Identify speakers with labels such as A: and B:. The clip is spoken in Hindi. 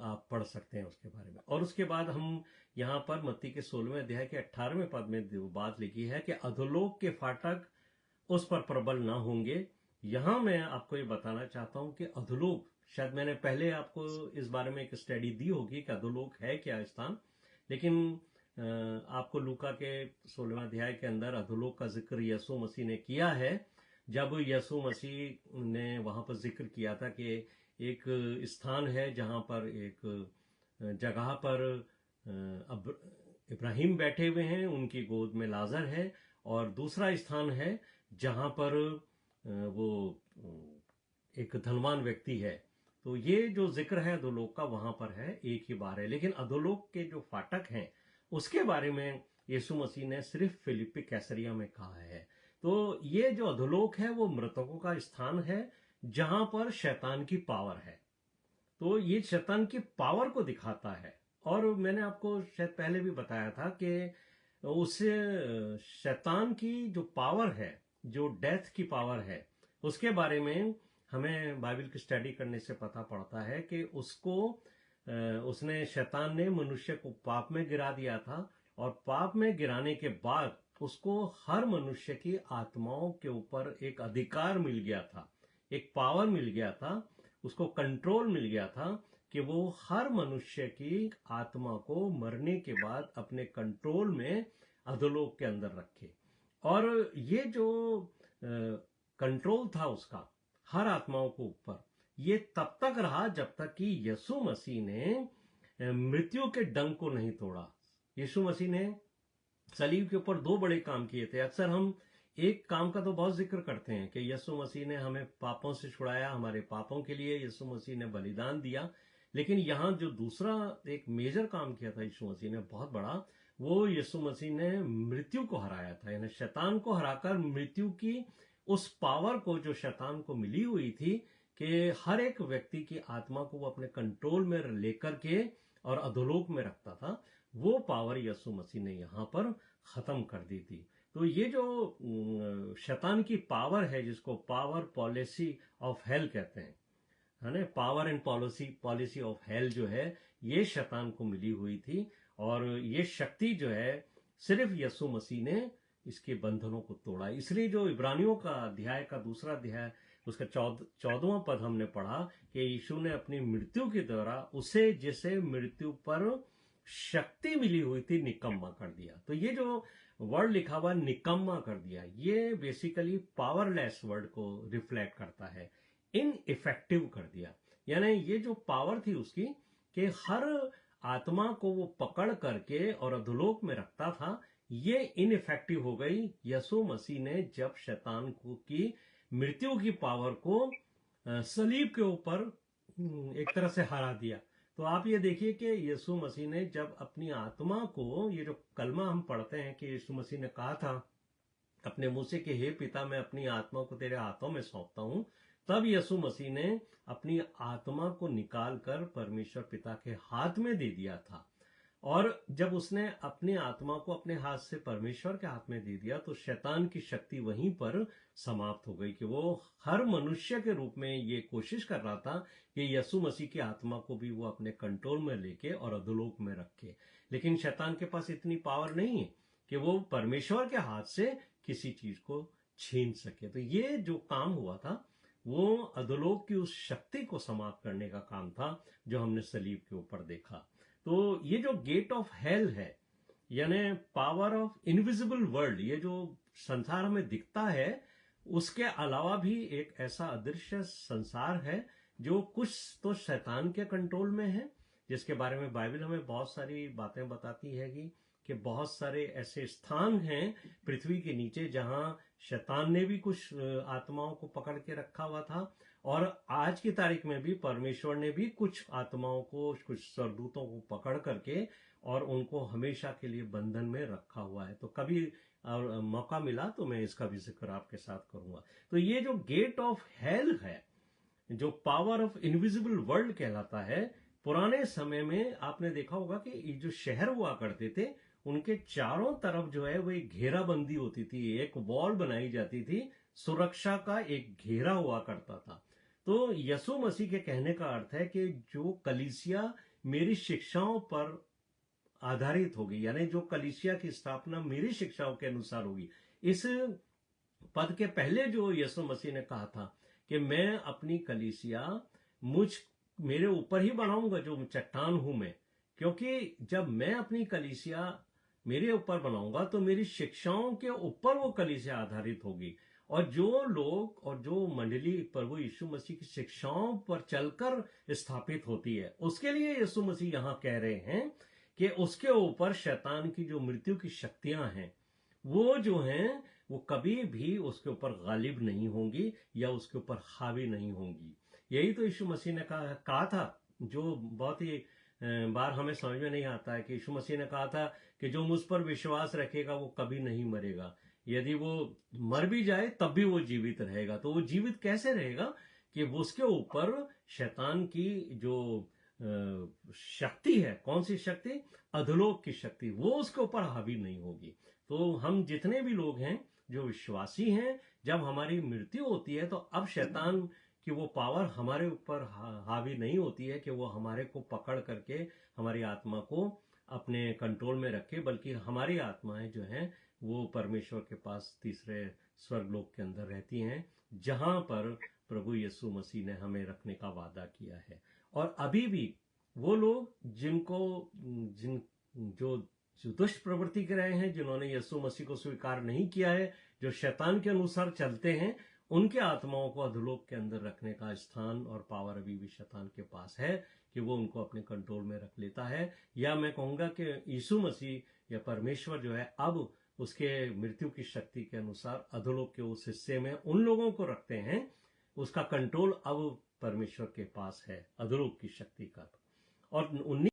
A: आप पढ़ सकते हैं उसके बारे में। और उसके बाद हम यहाँ पर मत्ती के 16वें अध्याय के 18वें पद में बात लिखी है कि अधोलोक के फाटक उस पर प्रबल ना होंगे। यहां मैं आपको ये बताना चाहता हूं कि अधोलोक, शायद मैंने पहले आपको इस बारे में एक स्टडी दी होगी कि अधोलोक है क्या स्थान, लेकिन आपको लूका के 16वें अध्याय के अंदर अधोलोक का जिक्र यीशु मसीह ने किया है। जब यीशु मसीह ने वहां पर जिक्र किया था कि एक स्थान है जहां पर एक जगह पर अब इब्राहिम बैठे हुए हैं, उनकी गोद में लाजर है, और दूसरा स्थान है जहां पर वो एक धनवान व्यक्ति है। तो ये जो जिक्र है अधोलोक का वहां पर है, एक ही बार है। लेकिन अधोलोक के जो फाटक हैं उसके बारे में यीशु मसीह ने सिर्फ फिलिप्पी कैसरिया में कहा है। तो ये जो अधोलोक है वो मृतकों का स्थान है जहां पर शैतान की पावर है। तो ये शैतान की पावर को दिखाता है। और मैंने आपको शायद पहले भी बताया था कि उससे शैतान की जो पावर है, जो डेथ की पावर है, उसके बारे में हमें बाइबल की स्टडी करने से पता पड़ता है कि उसने शैतान ने मनुष्य को पाप में गिरा दिया था, और पाप में गिराने के बाद उसको हर मनुष्य की आत्माओं के ऊपर एक अधिकार मिल गया था, एक पावर मिल गया था, उसको कंट्रोल मिल गया था कि वो हर मनुष्य की आत्मा को मरने के बाद अपने कंट्रोल में अधोलोक के अंदर रखे। और ये जो कंट्रोल था उसका हर आत्माओं को ऊपर, ये तब तक रहा जब तक कि यीशु मसीह ने मृत्यु के डंक को नहीं तोड़ा। यीशु मसीह ने सलीब के ऊपर दो बड़े काम किए थे। अक्सर हम एक काम का तो बहुत जिक्र करते हैं कि यीशु मसीह ने हमें पापों से छुड़ाया, हमारे पापों के लिए यीशु मसीह ने बलिदान दिया। लेकिन यहां जो दूसरा एक मेजर काम किया था यीशु मसीह ने, बहुत बड़ा, वो यीशु मसीह ने मृत्यु को हराया था। यानी शैतान को हराकर मृत्यु की उस पावर को जो शैतान को मिली हुई थी कि हर एक व्यक्ति की आत्मा को वो अपने कंट्रोल में लेकर के और अधोलोक में रखता था, वो पावर यीशु मसीह ने यहां पर खत्म कर दी थी। तो ये जो शैतान की पावर है, जिसको पावर पॉलिसी ऑफ हेल कहते हैं, है ना, power and policy of hell जो है, ये शैतान को मिली हुई थी। और ये शक्ति जो है सिर्फ यीशु मसीह ने इसके बंधनों को तोड़ा। इसलिए जो इब्रानियों का अध्याय का दूसरा अध्याय उसका 14वां पद हमने पढ़ा कि यीशु ने अपनी मृत्यु के द्वारा उसे जिसे मृत्यु पर शक्ति मिली हुई थी निकम्मा कर दिया। तो ये जो वर्ड लिखा हुआ निकम्मा कर दिया, ये बेसिकली पावरलेस वर्ड को रिफ्लेक्ट करता है। इनइफेक्टिव कर दिया, यानी ये जो पावर थी उसकी कि हर आत्मा को वो पकड़ करके और अधोलोक में रखता था, ये इनइफेक्टिव हो गई यीशु मसीह ने जब शैतान को की मृत्यु की पावर को सलीब के ऊपर एक तरह से हरा दिया। तो आप ये देखिए कि यीशु मसीह ने जब अपनी आत्मा को, ये जो कलमा हम पढ़ते हैं कि यीशु मसीह ने कहा था अपने मुंह से कि हे पिता, मैं अपनी आत्मा को तेरे हाथों में सौंपता हूं, तब यीशु मसीह ने अपनी आत्मा को निकालकर परमेश्वर पिता के हाथ में दे दिया था। और जब उसने अपनी आत्मा को अपने हाथ से परमेश्वर के हाथ में दे दिया तो शैतान की शक्ति वहीं पर समाप्त हो गई कि वो हर मनुष्य के रूप में ये कोशिश कर रहा था कि यीशु मसीह की आत्मा को भी वो अपने कंट्रोल में लेके और अधोलोक में रखे। लेकिन शैतान के पास इतनी पावर नहीं है कि वो परमेश्वर के हाथ से किसी चीज को छीन सके। तो ये जो काम हुआ था वो अधोलोक की उस शक्ति को समाप्त करने का काम था जो हमने सलीब के ऊपर देखा। तो ये जो गेट ऑफ हेल है, यानी पावर ऑफ इनविजिबल वर्ल्ड, ये जो संसार में दिखता है, उसके अलावा भी एक ऐसा अदृश्य संसार है जो कुछ तो शैतान के कंट्रोल में है, जिसके बारे में बाइबल हमें बहुत सारी बातें बताती है कि बहुत सारे ऐसे स्थान हैं पृथ्वी के नीचे जहां शैतान ने भी कुछ आत्माओं को पकड़ के रखा हुआ था, और आज की तारीख में भी परमेश्वर ने भी कुछ आत्माओं को, कुछ स्वर्गदूतों को पकड़ करके और उनको हमेशा के लिए बंधन में रखा हुआ है। तो कभी और मौका मिला तो मैं इसका भी जिक्र आपके साथ करूंगा। तो ये जो गेट ऑफ हेल है, जो पावर ऑफ इनविजिबल वर्ल्ड कहलाता है, पुराने समय में आपने देखा होगा कि ये जो शहर हुआ करते थे उनके चारों तरफ जो है वो एक घेराबंदी होती थी, एक वॉल बनाई जाती थी, सुरक्षा का एक घेरा हुआ करता था। तो यीशु मसीह के कहने का अर्थ है कि जो कलीसिया मेरी शिक्षाओं पर आधारित होगी, यानी जो कलीसिया की स्थापना मेरी शिक्षाओं के अनुसार होगी। इस पद के पहले जो यीशु मसीह ने कहा था कि मैं अपनी कलीसिया मेरे ऊपर ही बनाऊंगा, जो चट्टान हूं मैं, क्योंकि जब मैं अपनी कलीसिया मेरे ऊपर बनाऊंगा तो मेरी शिक्षाओं के ऊपर वो कलीसिया आधारित होगी। और जो लोग और जो मंडली प्रभु यीशु मसीह की शिक्षाओं पर चलकर स्थापित होती है, उसके लिए यीशु मसीह यहां कह रहे हैं कि उसके ऊपर शैतान की जो मृत्यु की शक्तियां हैं, वो जो हैं वो कभी भी उसके ऊपर गालिब नहीं होंगी या उसके ऊपर हावी नहीं होंगी। यही तो यीशु मसीह ने कहा था, जो बहुत ही बार हमें समझ में नहीं आता है कि यीशु मसीह ने कहा था कि जो मुझ पर विश्वास रखेगा वो कभी नहीं मरेगा, यदि वो मर भी जाए तब भी वो जीवित रहेगा। तो वो जीवित कैसे रहेगा कि वो उसके ऊपर शैतान की जो शक्ति है, कौन सी शक्ति? अधोलोक की शक्ति, वो उसके ऊपर हावी नहीं होगी। तो हम जितने भी लोग हैं जो विश्वासी हैं, जब हमारी मृत्यु होती है तो अब शैतान कि वो पावर हमारे ऊपर हावी नहीं होती है कि वो हमारे को पकड़ करके हमारी आत्मा को अपने कंट्रोल में रखे, बल्कि हमारी आत्माएं जो हैं वो परमेश्वर के पास तीसरे स्वर्गलोक के अंदर रहती हैं, जहां पर प्रभु यीशु मसीह ने हमें रखने का वादा किया है। और अभी भी वो लोग जिन जो दुष्ट प्रवृत्ति के रहे हैं, जिन्होंने यीशु मसीह को स्वीकार नहीं किया है, जो शैतान के अनुसार चलते हैं, उनके आत्माओं को अधोलोक के अंदर रखने का स्थान और पावर अभी भी शैतान के पास है कि वो उनको अपने कंट्रोल में रख लेता है। या मैं कहूंगा कि यीशु मसीह या परमेश्वर जो है अब उसके मृत्यु की शक्ति के अनुसार अधोलोक के उस हिस्से में उन लोगों को रखते हैं, उसका कंट्रोल अब परमेश्वर के पास है अधोलोक की शक्ति का। और